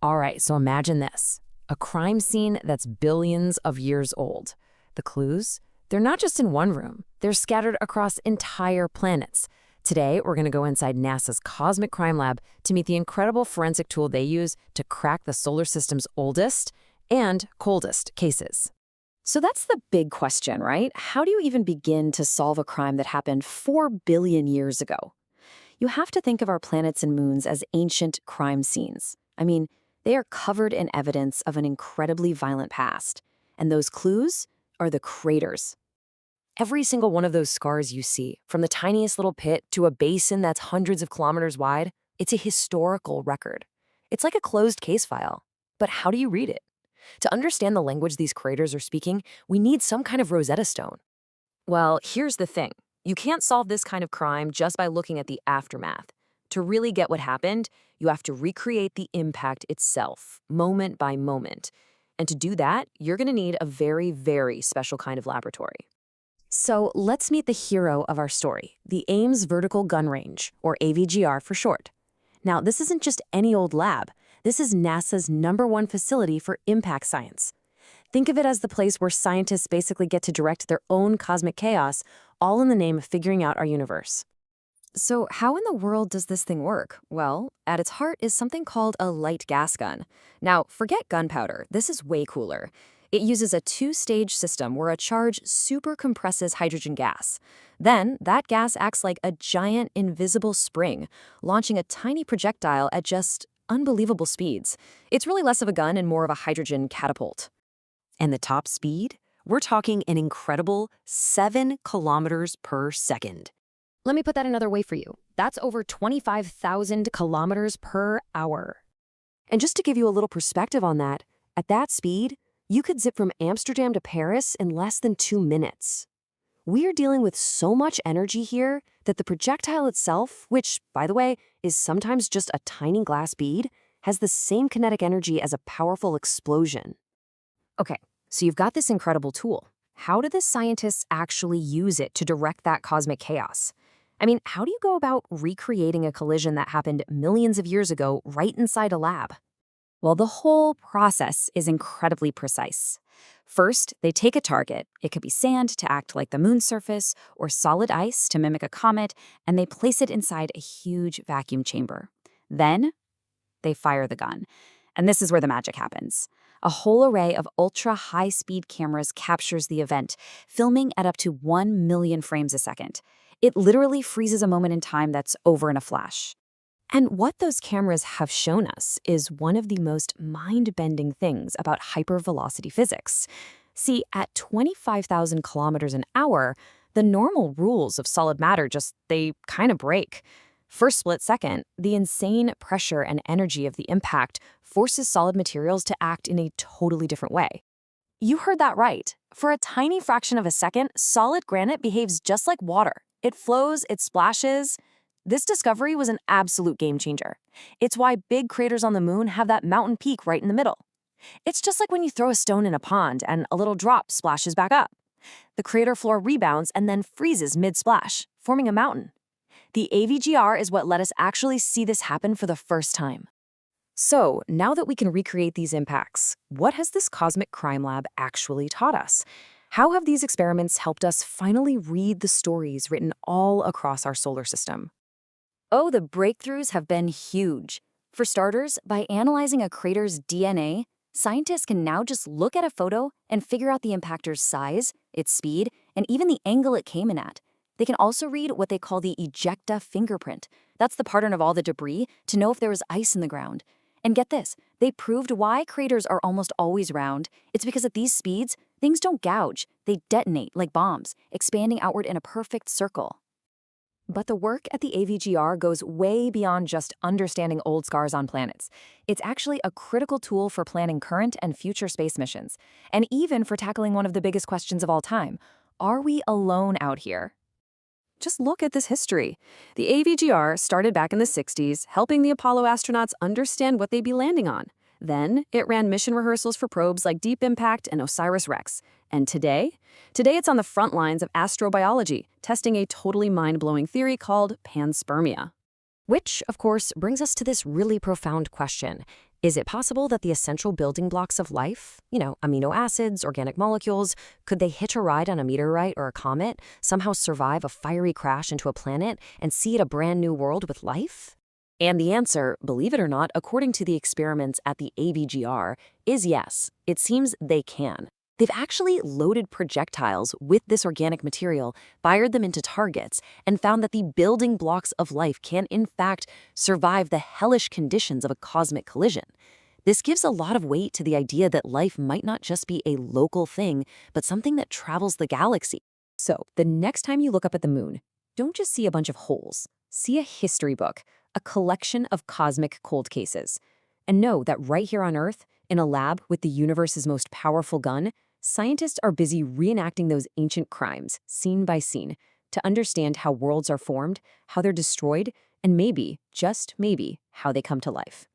All right, so imagine this. A crime scene that's billions of years old. The clues? They're not just in one room. They're scattered across entire planets. Today, we're going to go inside NASA's Cosmic Crime Lab to meet the incredible forensic tool they use to crack the solar system's oldest and coldest cases. So that's the big question, right? How do you even begin to solve a crime that happened 4 billion years ago? You have to think of our planets and moons as ancient crime scenes. I mean, they are covered in evidence of an incredibly violent past. And those clues are the craters. Every single one of those scars you see, from the tiniest little pit to a basin that's hundreds of kilometers wide, it's a historical record. It's like a closed case file. But how do you read it? To understand the language these craters are speaking, we need some kind of Rosetta Stone. Well, here's the thing. You can't solve this kind of crime just by looking at the aftermath. To really get what happened, you have to recreate the impact itself, moment by moment. And to do that, you're going to need a very, very special kind of laboratory. So let's meet the hero of our story, the Ames Vertical Gun Range, or AVGR for short. Now, this isn't just any old lab. This is NASA's #1 facility for impact science. Think of it as the place where scientists basically get to direct their own cosmic chaos, all in the name of figuring out our universe. So how in the world does this thing work? Well, at its heart is something called a light gas gun. Now, forget gunpowder. This is way cooler. It uses a 2-stage system where a charge super compresses hydrogen gas. Then, that gas acts like a giant invisible spring, launching a tiny projectile at just unbelievable speeds. It's really less of a gun and more of a hydrogen catapult. And the top speed? We're talking an incredible 7 kilometers per second. Let me put that another way for you. That's over 25,000 kilometers per hour. And just to give you a little perspective on that, at that speed, you could zip from Amsterdam to Paris in less than 2 minutes. We are dealing with so much energy here that the projectile itself, which, by the way, is sometimes just a tiny glass bead, has the same kinetic energy as a powerful explosion. Okay, so you've got this incredible tool. How do the scientists actually use it to direct that cosmic chaos? I mean, how do you go about recreating a collision that happened millions of years ago right inside a lab? Well, the whole process is incredibly precise. First, they take a target. It could be sand to act like the moon's surface, or solid ice to mimic a comet, and they place it inside a huge vacuum chamber. Then, they fire the gun. And this is where the magic happens. A whole array of ultra-high-speed cameras captures the event, filming at up to 1 million frames a second. It literally freezes a moment in time that's over in a flash. And what those cameras have shown us is one of the most mind-bending things about hypervelocity physics. See, at 25,000 kilometers an hour, the normal rules of solid matter they kind of break. For a split second, the insane pressure and energy of the impact forces solid materials to act in a totally different way. You heard that right. For a tiny fraction of a second, solid granite behaves just like water. It flows, it splashes. This discovery was an absolute game changer. It's why big craters on the moon have that mountain peak right in the middle. It's just like when you throw a stone in a pond and a little drop splashes back up. The crater floor rebounds and then freezes mid-splash, forming a mountain. The AVGR is what let us actually see this happen for the first time. So, now that we can recreate these impacts, what has this cosmic crime lab actually taught us? How have these experiments helped us finally read the stories written all across our solar system? Oh, the breakthroughs have been huge. For starters, by analyzing a crater's DNA, scientists can now just look at a photo and figure out the impactor's size, its speed, and even the angle it came in at. They can also read what they call the ejecta fingerprint. That's the pattern of all the debris to know if there was ice in the ground. And get this, they proved why craters are almost always round. It's because at these speeds, things don't gouge. They detonate like bombs, expanding outward in a perfect circle. But the work at the AVGR goes way beyond just understanding old scars on planets. It's actually a critical tool for planning current and future space missions, and even for tackling one of the biggest questions of all time. Are we alone out here? Just look at this history. The AVGR started back in the 60s, helping the Apollo astronauts understand what they'd be landing on. Then, it ran mission rehearsals for probes like Deep Impact and OSIRIS-REx. And today it's on the front lines of astrobiology, testing a totally mind-blowing theory called panspermia. Which, of course, brings us to this really profound question. Is it possible that the essential building blocks of life, amino acids, organic molecules, could they hitch a ride on a meteorite or a comet, somehow survive a fiery crash into a planet, and seed a brand new world with life? And the answer, believe it or not, according to the experiments at the AVGR, is yes. It seems they can. They've actually loaded projectiles with this organic material, fired them into targets, and found that the building blocks of life can, in fact, survive the hellish conditions of a cosmic collision. This gives a lot of weight to the idea that life might not just be a local thing, but something that travels the galaxy. So, the next time you look up at the moon, don't just see a bunch of holes. See a history book, a collection of cosmic cold cases. And know that right here on Earth, in a lab with the universe's most powerful gun, scientists are busy reenacting those ancient crimes, scene by scene, to understand how worlds are formed, how they're destroyed, and maybe, just maybe, how they come to life.